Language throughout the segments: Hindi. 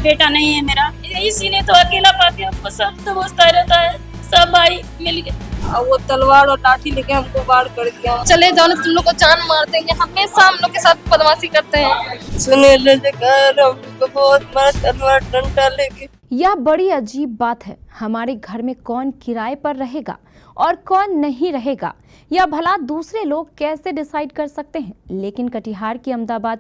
बेटा नहीं है मेरा, इसीलिए तो अकेला पाके हमको सब दबोचता रहता है। सब भाई मिल गए और वो तलवार और लाठी लेके हमको वार कर दिया। चले जाओ ना, तुम लोग को जान मार देंगे। हमेशा हम लोग के साथ बदमाशी करते हैं। सुनील रजक हमको बहुत मारा तलवार डंडा लेके। यह बड़ी अजीब बात है। हमारे घर में कौन किराए पर रहेगा और कौन नहीं रहेगा, यह भला दूसरे लोग कैसे डिसाइड कर सकते हैं। लेकिन कटिहार अहमदाबाद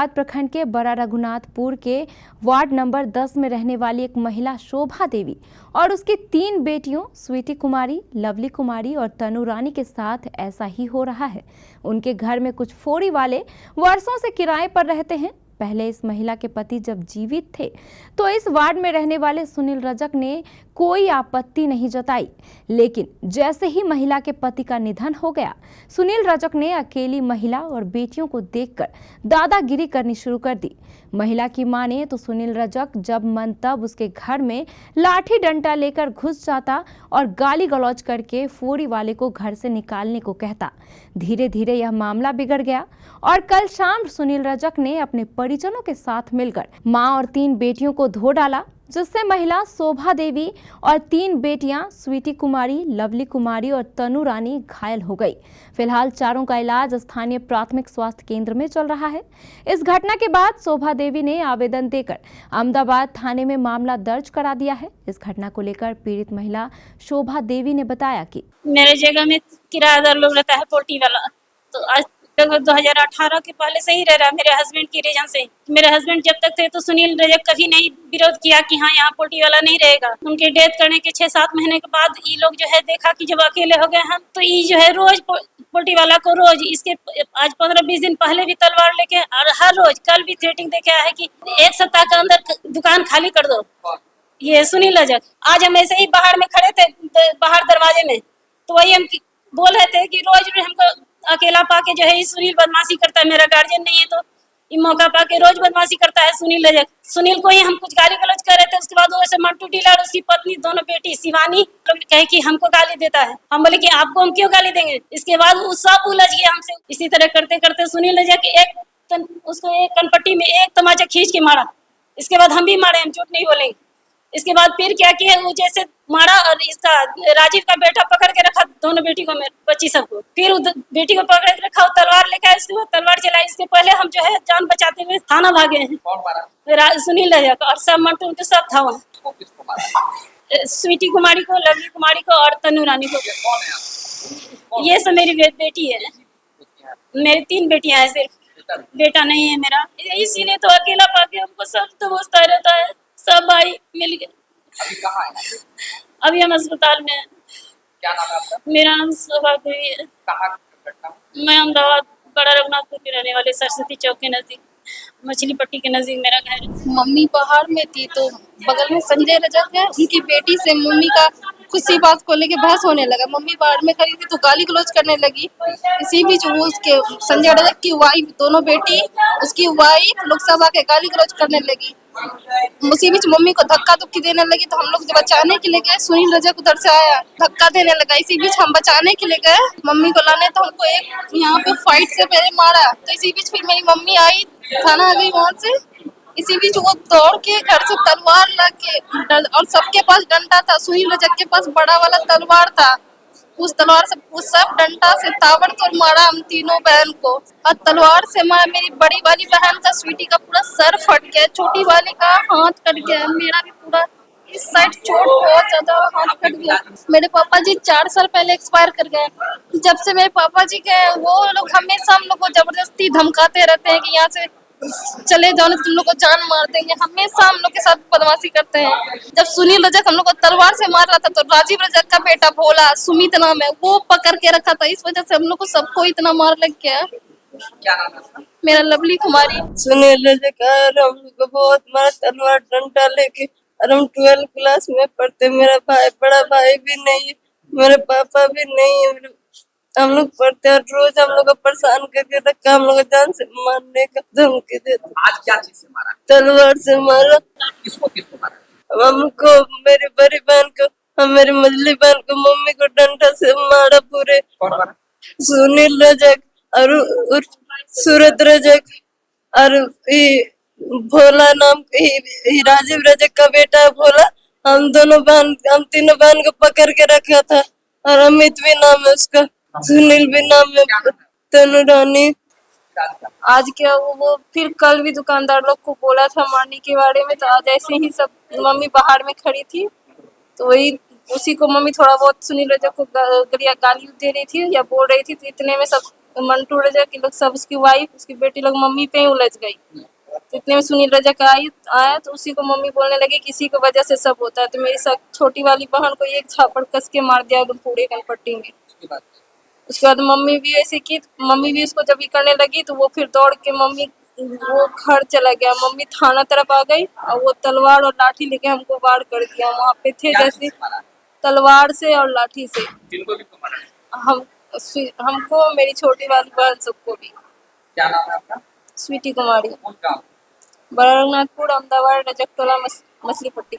प्रखंड के बड़ा रघुनाथपुर के वार्ड नंबर 10 में रहने वाली एक महिला शोभा देवी और उसकी 3 बेटियों स्वीटी कुमारी, लवली कुमारी और तनु रानी के साथ ऐसा ही हो रहा है। उनके घर में कुछ फोड़ी वाले वर्षों से किराए पर रहते हैं। पहले इस महिला के पति जब जीवित थे तो इस वार्ड में रहने वाले सुनील रजक ने कोई आपत्ति नहीं जताई, लेकिन जैसे ही महिला के पति का निधन हो गया, सुनील रजक ने अकेली महिला और बेटियों को देखकर दादागिरी करनी शुरू कर दी। महिला की माने तो सुनील रजक जब मन तब उसके घर में लाठी डंडा लेकर घुस जाता और गाली गलौज करके फोड़ी वाले को घर से निकालने को कहता। धीरे धीरे यह मामला बिगड़ गया और कल शाम सुनील रजक ने अपने परिजनों के साथ मिलकर मां और 3 बेटियों को धो डाला, जिससे महिला शोभा देवी और 3 बेटियां स्वीटी कुमारी, लवली कुमारी और तनु रानी घायल हो गई। फिलहाल चारों का इलाज स्थानीय प्राथमिक स्वास्थ्य केंद्र में चल रहा है। इस घटना के बाद शोभा देवी ने आवेदन देकर अहमदाबाद थाने में मामला दर्ज करा दिया है। इस घटना को लेकर पीड़ित महिला शोभा देवी ने बताया कि मेरे जगह में किराएदार लोग रहता है पोल्ट्री वाला, तो आज लगभग 2018 के पहले से ही रह रहा है मेरे हस्बैंड की रीजन से। मेरे हस्बैंड जब तक थे तो सुनील रजक कभी नहीं विरोध किया कि हाँ यहाँ पोल्ट्री वाला नहीं रहेगा। उनके डेथ करने के 6-7 महीने के बाद ये लोग जो है देखा कि जब अकेले हो गए हम, तो ये जो है रोज पोल्ट्री वाला को रोज इसके आज 15-20 दिन पहले भी तलवार लेके और हर रोज कल भी थ्रेटिंग देके आया है कि 1 सप्ताह के अंदर दुकान खाली कर दो। ये सुनील रजक आज हम ऐसे ही बाहर में खड़े थे, बाहर दरवाजे में, तो वही हम बोल रहे थे कि रोज हमको अकेला पाके जो है सुनील बदमाशी करता है। मेरा गार्जियन नहीं है तो ये मौका पाके रोज बदमाशी करता है सुनील रजक। सुनील को ही हम कुछ गाली गलौज कर रहे थे, उसके बाद वैसे मंटू डीलर और उसकी पत्नी दोनों बेटी शिवानी लोग कहे कि हमको गाली देता है। हम बोले कि आपको हम क्यों गाली देंगे। इसके बाद वो सब उलझ गया हमसे। इसी तरह करते करते सुनील रजक उसको एक कनपट्टी में एक तमाचा खींच के मारा। इसके बाद हम भी मारे, हम झूठ नहीं बोलेंगे। इसके बाद फिर क्या किया, वो जैसे मारा और इसका राजीव का बेटा पकड़ के रखा दोनों बेटी को, मेरे बच्ची सबको, फिर बेटी को पकड़ के रखा, तलवार लेकर आए, इसके बाद तलवार चलाई। इसके पहले हम जो है जान बचाते हुए थाना भागे हैं। सुनील रजक और सब मंटू उनके सब था वहाँ। स्वीटी कुमारी को, लवली कुमारी को और तनु रानी को। ये सब मेरी बेटी है। मेरी 3 बेटियां हैं, सिर्फ बेटा नहीं है मेरा, इसीलिए तो अकेला पाके हमको सब दबोचता रहता है। सब भाई मिल गए। अभी कहाँ है? अभी हम अस्पताल में हैं। क्या नाम है आपका? मेरा नाम शोभा देवी है। कहाँ की घटना? मैं अहमदाबाद बड़ा रघुनाथपुर की रहने वाले, सरस्वती चौक के नजदीक, मछली पट्टी के नजदीक मेरा घर है। मम्मी बाहर में थी तो बगल में संजय रजक है, उनकी बेटी से मम्मी का किसी बात को लेके बहस होने लगा। मम्मी बाहर में खड़ी थी तो गाली गलौज करने लगी। इसी बीच वो उसके संजय रजक की वाइफ, दोनों बेटी उसकी वाइफ लोग सब आके गाली गलौज करने लगी। उसी बीच मम्मी को धक्का धुक्की देने लगी तो हम लोग बचाने के लिए गए। सुनील रजक उधर से आया, धक्का देने लगा। इसी बीच हम बचाने के लिए गए मम्मी को लाने, तो हमको एक यहाँ पे फाइट से पहले मारा। तो इसी बीच फिर मेरी मम्मी आई, थाना आ गई वहाँ से। इसी बीच वो दौड़ के घर से तलवार लाके, और सबके पास डंडा था। सुनील रजक के पास बड़ा वाला तलवार था, उस तलवार से उस सब डंडा से ताबड़तोड़ मारा हम तीनों बहन को। और तलवार से मारा मेरी बड़ी वाली बहन का, स्वीटी का पूरा सर फट गया, छोटी वाली का हाथ कट गया, मेरा भी पूरा इस साइड चोट बहुत ज्यादा, हाथ कट गया। मेरे पापा जी 4 साल पहले एक्सपायर कर गए। जब से मेरे पापा जी गए, वो लोग हमेशा हम लोग को जबरदस्ती धमकाते रहते हैं कि यहाँ से चले जाओ ना, तुम लोग को जान मार देंगे। हमेशा हम लोग के साथ बदमाशी करते हैं। जब सुनील रजक हम लोग को तलवार से मार रहा था तो राजीव रजक का बेटा भोला, सुमित नाम है, वो पकड़ के रखा था। इस वजह से हम लोग को सबको इतना मार लग गया। क्या नाम है आपका? मेरा लवली कुमारी। सुनील रजक हम लोग को बहुत मारा तलवार डंडा लेके, और हम 12 क्लास में पढ़ते। मेरा भाई, बड़ा भाई भी नहीं है, मेरे पापा भी नहीं है। हम लोग पढ़ते और रोज हम लोग को परेशान करके रखा, हम लोग जान से मारने का धमकी देते। आज क्या चीज से मारा? तलवार से मारा। किसको किसको मारा? हमको, मेरी बड़ी बहन को, हम मेरी मझली बहन को, मम्मी को डंडा से मारा पूरे। कौन मारा? सुनील रजक और सूरत रजक और भोला नाम राजीव रजक का बेटा है भोला। हम तीनों बहन को पकड़ के रखा था। और अमित भी नाम है उसका, सुनील भी नाम है, तनु रानी। आज क्या वो फिर कल भी दुकानदार लोग को बोला था मारने के बारे में, तो आज ऐसे ही सब मम्मी बाहर में खड़ी थी तो वही उसी को मम्मी थोड़ा बहुत सुनील रजक को गाली दे रही थी या बोल रही थी, तो इतने में सब मंटू रजक के लोग सब उसकी वाइफ उसकी बेटी लोग मम्मी पे ही उलझ गई। तो इतने में सुनील रजक आया तो उसी को मम्मी बोलने लगे किसी की वजह से सब होता है, तो मेरी छोटी वाली बहन को एक झापड़ कस के मार दिया एकदम पूरे कनपट्टी में। उसके बाद मम्मी भी ऐसे की, मम्मी भी उसको जब ये करने लगी तो वो फिर दौड़ के मम्मी वो घर चला गया। मम्मी थाना तरफ आ गई और वो तलवार और लाठी लेके हमको वार कर दिया। वहाँ पे थे जैसे तलवार से और लाठी से जिनको भी तो मारा। हम हमको मेरी छोटी वाली बहन सबको भी। क्या नाम है आपका? स्वीटी कुमारी, कौन गाँव? बड़ा रघुनाथपुर, अहमदाबाद, रजक टोला, मछली पट्टी।